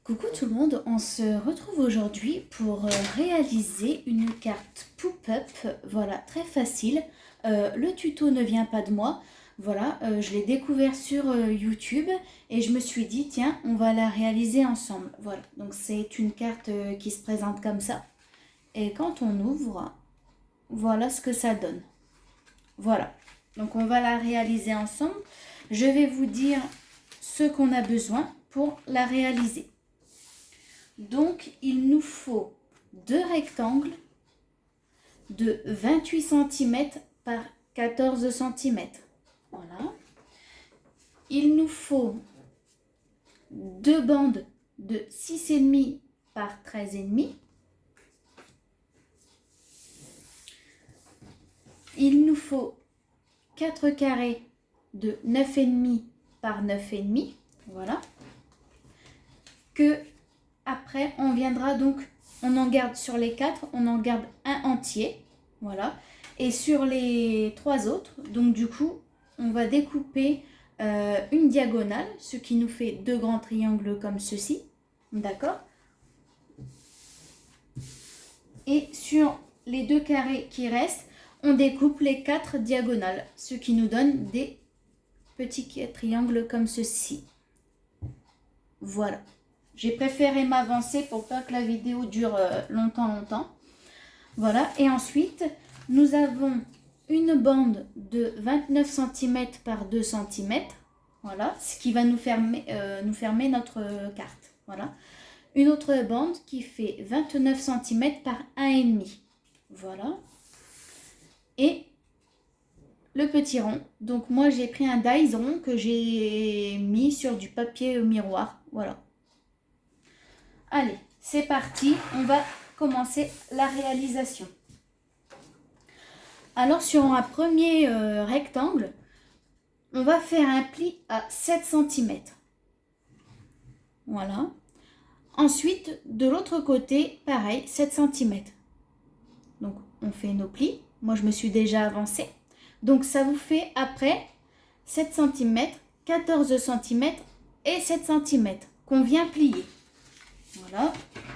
Coucou tout le monde, on se retrouve aujourd'hui pour réaliser une carte pop-up, voilà, très facile. Le tuto ne vient pas de moi, voilà, je l'ai découvert sur YouTube et je me suis dit, tiens, on va la réaliser ensemble. Voilà, donc c'est une carte qui se présente comme ça. Et quand on ouvre, voilà ce que ça donne. Voilà, donc on va la réaliser ensemble. Je vais vous dire ce qu'on a besoin pour la réaliser. Donc, il nous faut deux rectangles de 28 cm par 14 cm. Voilà. Il nous faut deux bandes de 6,5 par 13,5. Il nous faut 4 carrés de 9,5 par 9,5. Voilà. Après, on viendra donc, on en garde sur les 4, on en garde un entier, voilà. Et sur les 3 autres, donc du coup, on va découper une diagonale, ce qui nous fait deux grands triangles comme ceci, d'accord. Et sur les deux carrés qui restent, on découpe les 4 diagonales, ce qui nous donne des petits triangles comme ceci. Voilà. J'ai préféré m'avancer pour pas que la vidéo dure longtemps. Voilà. Et ensuite, nous avons une bande de 29 cm par 2 cm. Voilà. Ce qui va nous fermer notre carte. Voilà. Une autre bande qui fait 29 cm par 1,5. Voilà. Et le petit rond. Donc moi, j'ai pris un dies rond que j'ai mis sur du papier miroir. Voilà. Allez, c'est parti, on va commencer la réalisation. Alors sur un premier rectangle, on va faire un pli à 7 cm. Voilà. Ensuite, de l'autre côté, pareil, 7 cm. Donc on fait nos plis. Moi je me suis déjà avancée. Donc ça vous fait après 7 cm, 14 cm et 7 cm qu'on vient plier. Voilà,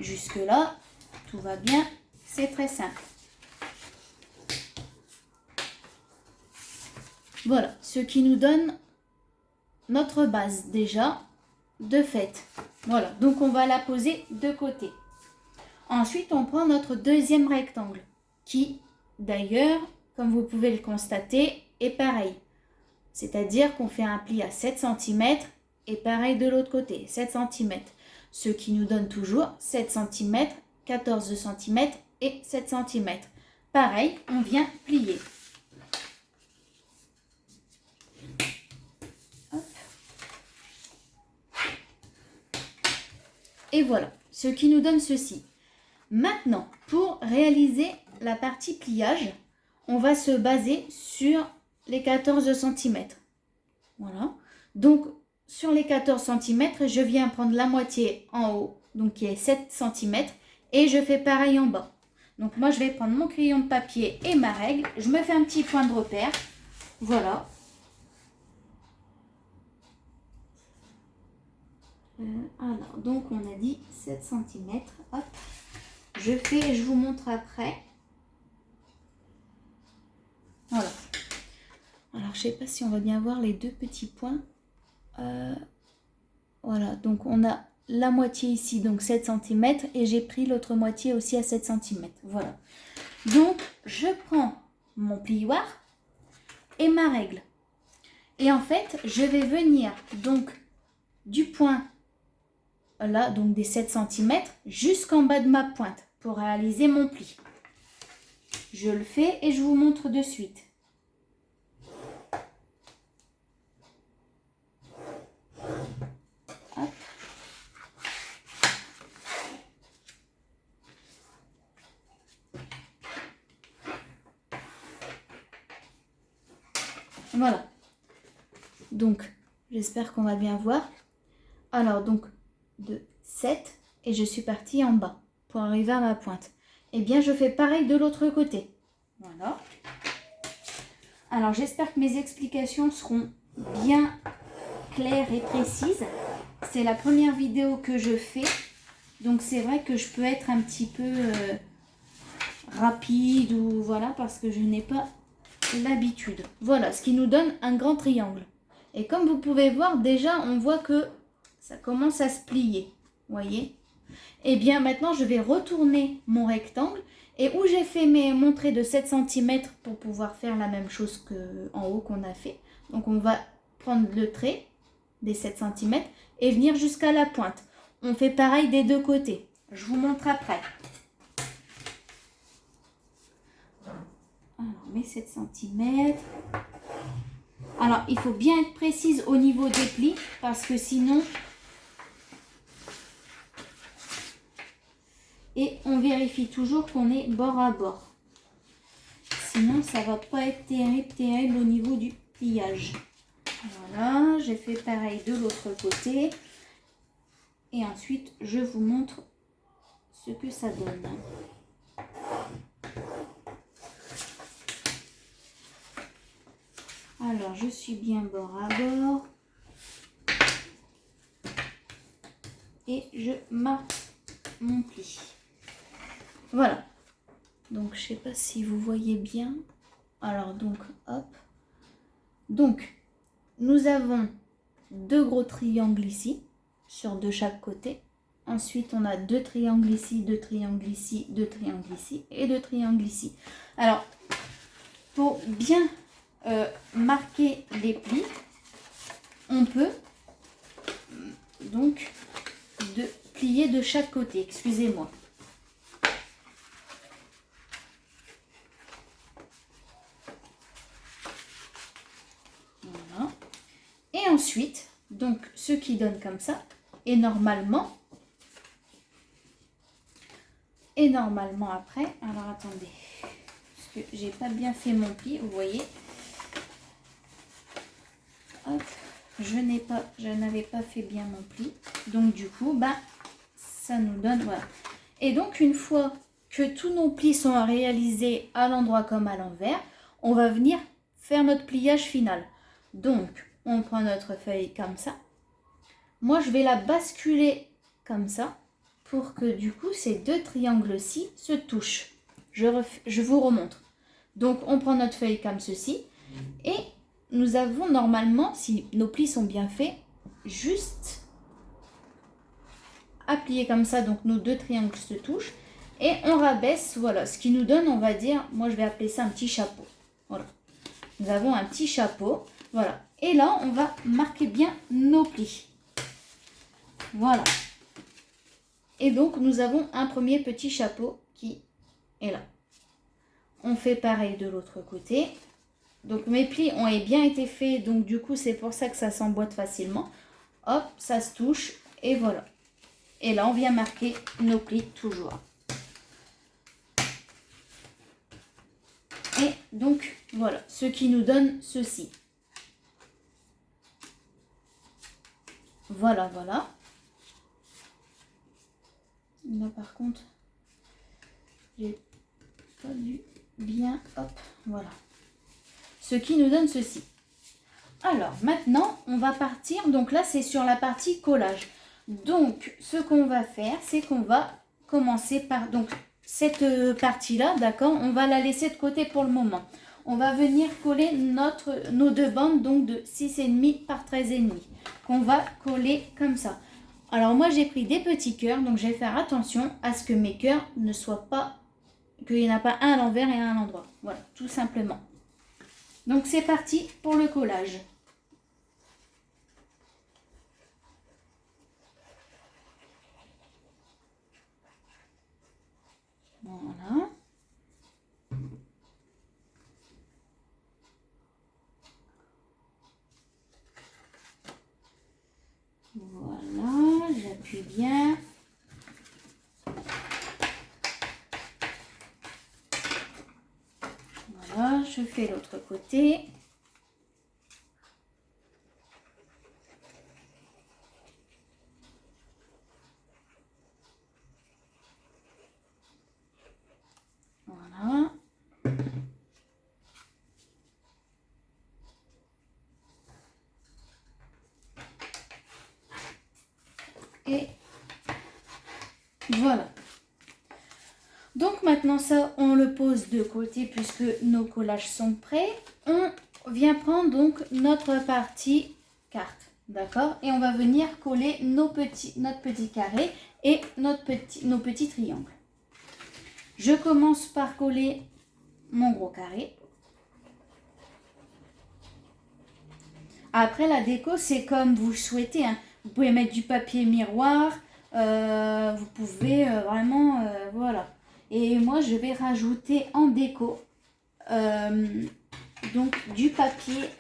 jusque là, tout va bien, c'est très simple. Voilà, ce qui nous donne notre base déjà de fait. Voilà, donc on va la poser de côté. Ensuite, on prend notre deuxième rectangle qui, d'ailleurs, comme vous pouvez le constater, est pareil. C'est-à-dire qu'on fait un pli à 7 cm et pareil de l'autre côté, 7 cm. Ce qui nous donne toujours 7 cm, 14 cm et 7 cm. Pareil, on vient plier. Hop. Et voilà, ce qui nous donne ceci. Maintenant, pour réaliser la partie pliage, on va se baser sur les 14 cm. Voilà. Donc, sur les 14 cm, je viens prendre la moitié en haut, donc qui est 7 cm, et je fais pareil en bas. Donc moi, je vais prendre mon crayon de papier et ma règle. Je me fais un petit point de repère. Voilà. Alors, donc on a dit 7 cm. Hop. Je fais, je vous montre après. Voilà. Alors, je ne sais pas si on va bien voir les deux petits points. Voilà, donc on a la moitié ici, donc 7 cm, et j'ai pris l'autre moitié aussi à 7 cm. Voilà. Donc, je prends mon plioir et ma règle. Et en fait, je vais venir donc du point, là, donc des 7 cm, jusqu'en bas de ma pointe pour réaliser mon pli. Je le fais et je vous montre de suite. Voilà. Donc, j'espère qu'on va bien voir. Alors, donc, de 7, et je suis partie en bas pour arriver à ma pointe. Eh bien, je fais pareil de l'autre côté. Voilà. Alors, j'espère que mes explications seront bien claires et précises. c'est la première vidéo que je fais. Donc c'est vrai que je peux être un petit peu rapide ou voilà parce que je n'ai pas l'habitude. Voilà, ce qui nous donne un grand triangle. Et comme vous pouvez voir, déjà on voit que ça commence à se plier. Voyez? Et bien maintenant je vais retourner mon rectangle. Et où j'ai fait mon trait de 7 cm pour pouvoir faire la même chose qu'en haut qu'on a fait. Donc on va prendre le trait des 7 cm et venir jusqu'à la pointe. On fait pareil des deux côtés. Je vous montre après. Alors, mes 7 cm. Alors, il faut bien être précise au niveau des plis parce que sinon... Et on vérifie toujours qu'on est bord à bord. Sinon, ça va pas être terrible au niveau du pliage. Voilà, j'ai fait pareil de l'autre côté. Et ensuite, je vous montre ce que ça donne. Alors, je suis bien bord à bord. Et je marque mon pli. Voilà. Donc, je sais pas si vous voyez bien. Alors, donc, hop. Donc, nous avons deux gros triangles ici, sur de chaque côté. Ensuite, on a deux triangles ici, deux triangles ici, deux triangles ici et deux triangles ici. Alors, pour bien marquer les plis, on peut donc plier de chaque côté. Excusez-moi. Voilà. Et ensuite, donc, ce qui donne comme ça, et normalement après, alors attendez, parce que j'ai pas bien fait mon pli, vous voyez. Hop, je n'avais pas fait bien mon pli, donc du coup, bah, ça nous donne, voilà. Et donc, une fois que tous nos plis sont réalisés à l'endroit comme à l'envers, on va venir faire notre pliage final. Donc, on prend notre feuille comme ça. Moi, je vais la basculer comme ça pour que du coup, ces deux triangles-ci se touchent. Je vous remontre. Donc, on prend notre feuille comme ceci et nous avons normalement, si nos plis sont bien faits, juste à plier comme ça. Donc, nos deux triangles se touchent et on rabaisse. Voilà, ce qui nous donne, on va dire, moi je vais appeler ça un petit chapeau. Voilà, nous avons un petit chapeau. Voilà, et là, on va marquer bien nos plis. Voilà. Et donc, nous avons un premier petit chapeau qui est là. On fait pareil de l'autre côté. Donc, mes plis ont bien été faits. Donc, du coup, c'est pour ça que ça s'emboîte facilement. Hop, ça se touche. Et voilà. Et là, on vient marquer nos plis toujours. Et donc, voilà. Ce qui nous donne ceci. Voilà, voilà. Là, par contre, j'ai pas dû bien, hop, voilà. Ce qui nous donne ceci. Alors, maintenant, on va partir, donc là, c'est sur la partie collage. Donc, ce qu'on va faire, c'est qu'on va commencer par, donc, cette partie-là, d'accord, on va la laisser de côté pour le moment. On va venir coller nos deux bandes, donc de 6,5 par 13,5, qu'on va coller comme ça. Alors, moi, j'ai pris des petits cœurs, donc je vais faire attention à ce que mes cœurs ne soient pas, qu'il n'y en a pas un à l'envers et un à l'endroit. Voilà, tout simplement. Donc, c'est parti pour le collage. Voilà. Voilà, j'appuie bien. Voilà, je fais l'autre côté. Voilà. Et voilà. Donc maintenant ça, on le pose de côté puisque nos collages sont prêts. On vient prendre donc notre partie carte, d'accord? Et on va venir coller notre petit carré et nos petits triangles. Je commence par coller mon gros carré. Après, la déco, c'est comme vous souhaitez, hein. Vous pouvez mettre du papier miroir, vous pouvez vraiment, voilà. Et moi, je vais rajouter en déco, donc du papier,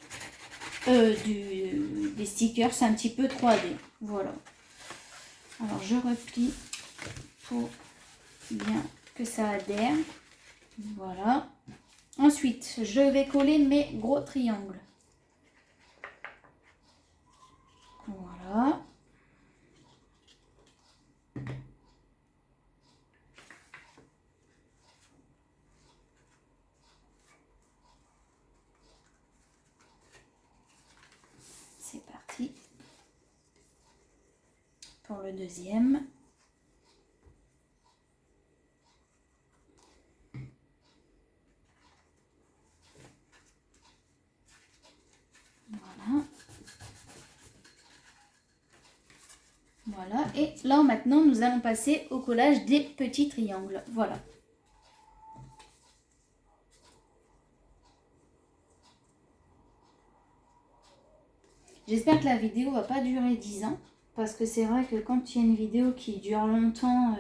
des stickers, c'est un petit peu 3D. Voilà. Alors, je replie pour bien que ça adhère. Voilà. Ensuite, je vais coller mes gros triangles. Voilà. C'est parti pour le deuxième. Voilà. Voilà. Et là, maintenant, nous allons passer au collage des petits triangles. Voilà. J'espère que la vidéo va pas durer 10 ans. Parce que c'est vrai que quand il y a une vidéo qui dure longtemps,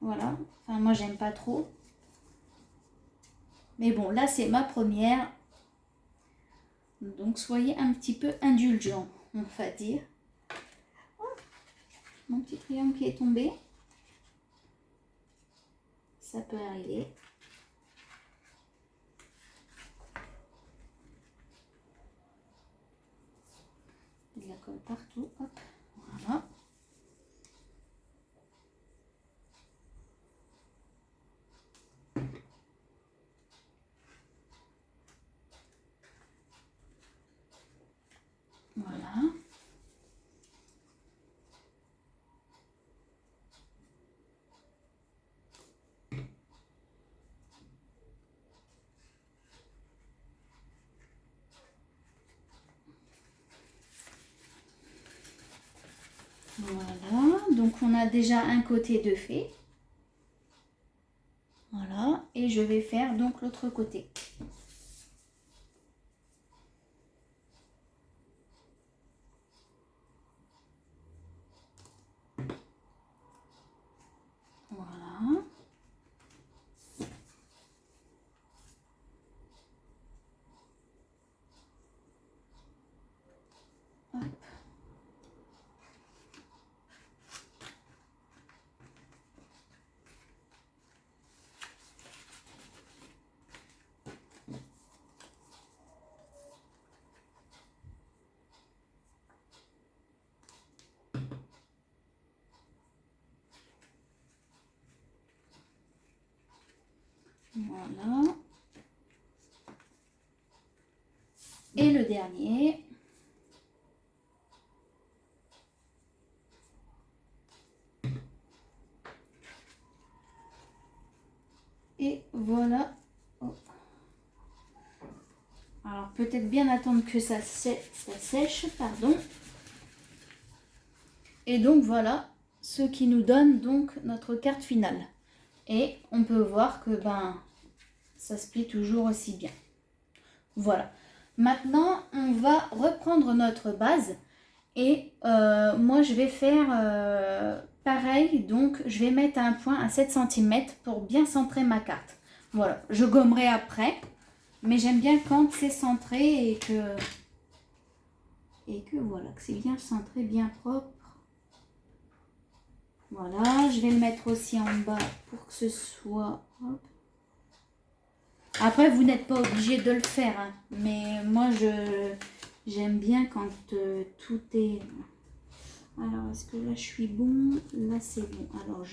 voilà. Enfin, moi, j'aime pas trop. Mais bon, là, c'est ma première. Donc, soyez un petit peu indulgents, on va dire. Oh, mon petit triangle qui est tombé. Ça peut arriver. Il la colle partout. Hop, voilà. Voilà. Voilà, donc on a déjà un côté de fait. Voilà, et je vais faire donc l'autre côté. Voilà. Hop. Voilà. Et le dernier. Et voilà. Oh. Alors peut-être bien attendre que ça sèche, pardon. Et donc voilà ce qui nous donne donc notre carte finale. Et on peut voir que ça se plie toujours aussi bien. Voilà. Maintenant, on va reprendre notre base. Et moi, je vais faire pareil. Donc, je vais mettre un point à 7 cm pour bien centrer ma carte. Voilà. Je gommerai après. Mais j'aime bien quand c'est centré et que voilà, que c'est bien centré, bien propre. Voilà. Je vais le mettre aussi en bas pour que ce soit... Hop. Après, vous n'êtes pas obligé de le faire, hein, mais moi, j'aime bien quand tout est... Alors, est-ce que là, je suis bon? Là, c'est bon. Alors,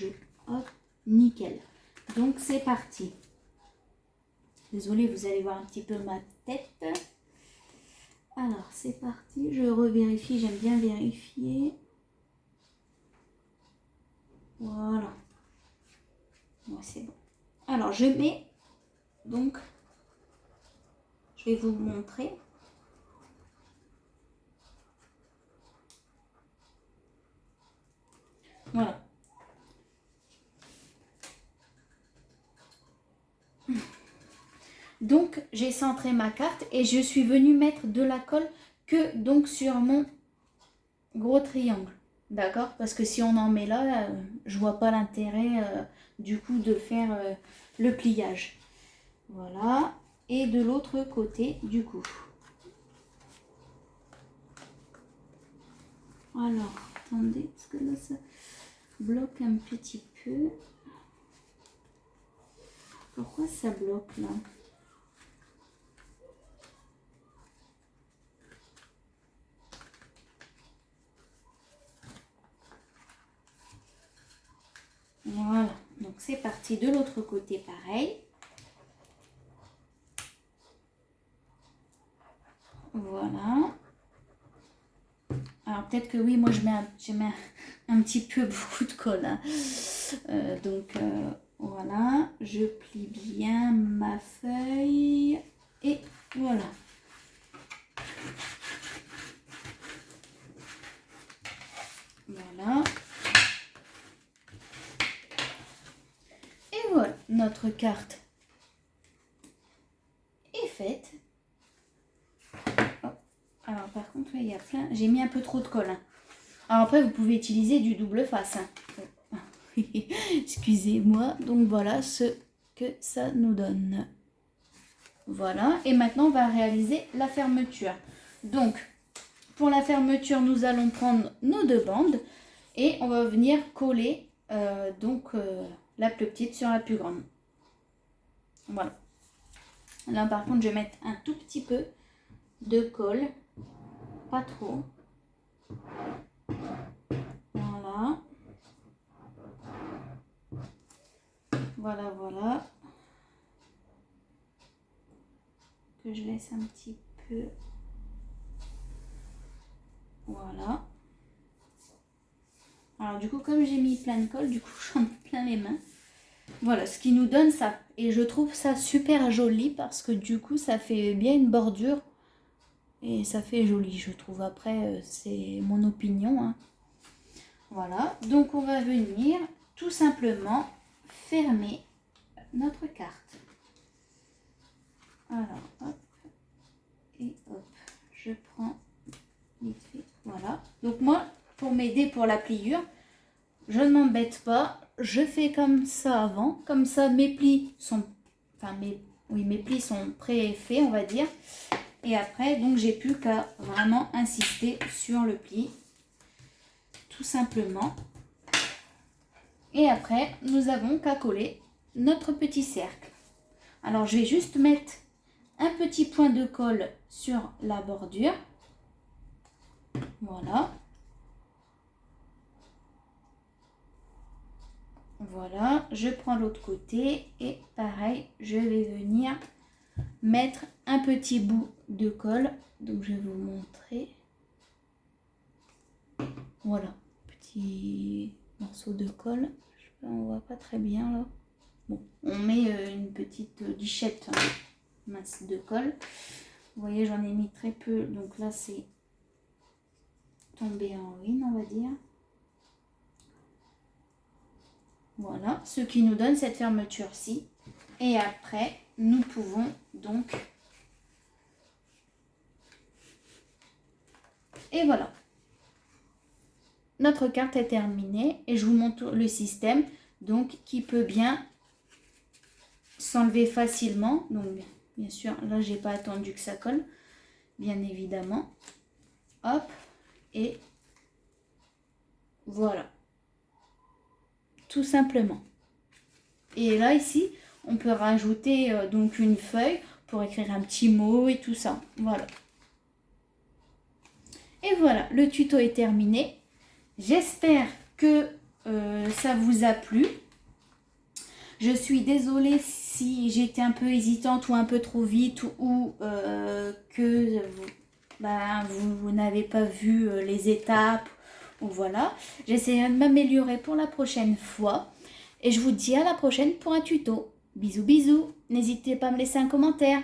hop, nickel. Donc, c'est parti. Désolée, vous allez voir un petit peu ma tête. Alors, c'est parti. Je revérifie, j'aime bien vérifier. Voilà. Ouais, c'est bon. Alors, je mets, donc, je vais vous montrer. Voilà. Donc, j'ai centré ma carte et je suis venue mettre de la colle que donc sur mon gros triangle. D'accord? Parce que si on en met là, je vois pas l'intérêt du coup de faire le pliage. Voilà. Et de l'autre côté du coup. Alors, attendez, parce que là ça bloque un petit peu. Pourquoi ça bloque là? Voilà, donc c'est parti de l'autre côté pareil. Voilà. Alors peut-être que oui, moi je mets un petit peu beaucoup de colle. Hein. Donc voilà, je plie bien ma feuille et voilà. Voilà. Et voilà, notre carte est faite. Oh. Alors par contre, il y a plein... J'ai mis un peu trop de colle. Hein. Alors après, vous pouvez utiliser du double face. Hein. Excusez-moi. Donc voilà ce que ça nous donne. Voilà. Et maintenant, on va réaliser la fermeture. Donc, pour la fermeture, nous allons prendre nos deux bandes et on va venir coller la plus petite sur la plus grande. Voilà. Là, par contre, je vais mettre un tout petit peu de colle. Pas trop. Voilà. Voilà, voilà. Que je laisse un petit peu. Voilà. Alors du coup, comme j'ai mis plein de colle, du coup, j'en ai plein les mains. Voilà, ce qui nous donne ça. Et je trouve ça super joli parce que du coup, ça fait bien une bordure. Et ça fait joli, je trouve. Après, c'est mon opinion. Hein. Voilà. Donc, on va venir tout simplement fermer notre carte. Alors, hop. Et hop. Je prends vite fait. Voilà. Donc, moi, pour m'aider pour la pliure, je ne m'embête pas. Je fais comme ça avant. Comme ça, mes plis sont... Enfin, mes plis sont pré-faits, on va dire. Et après, donc, j'ai plus qu'à vraiment insister sur le pli. Tout simplement. Et après, nous avons qu'à coller notre petit cercle. Alors, je vais juste mettre un petit point de colle sur la bordure. Voilà. Voilà, je prends l'autre côté et pareil, je vais venir mettre un petit bout de colle. Donc, je vais vous montrer. Voilà, petit morceau de colle. Je sais pas, on voit pas très bien là. Bon, on met une petite lichette mince de colle. Vous voyez, j'en ai mis très peu. Donc là, c'est tombé en ruine, on va dire. Voilà, ce qui nous donne cette fermeture-ci. Et après, nous pouvons donc... Et voilà. Notre carte est terminée. Et je vous montre le système. Donc, qui peut bien s'enlever facilement. Donc, bien sûr, là, j'ai pas attendu que ça colle. Bien évidemment. Hop. Et voilà. Tout simplement. Et là, ici, on peut rajouter donc une feuille pour écrire un petit mot et tout ça. Voilà. Et voilà, le tuto est terminé. J'espère que ça vous a plu. Je suis désolée si j'étais un peu hésitante ou un peu trop vite ou que vous n'avez pas vu les étapes Voilà, j'essaierai de m'améliorer pour la prochaine fois. Et je vous dis à la prochaine pour un tuto. Bisous bisous, n'hésitez pas à me laisser un commentaire.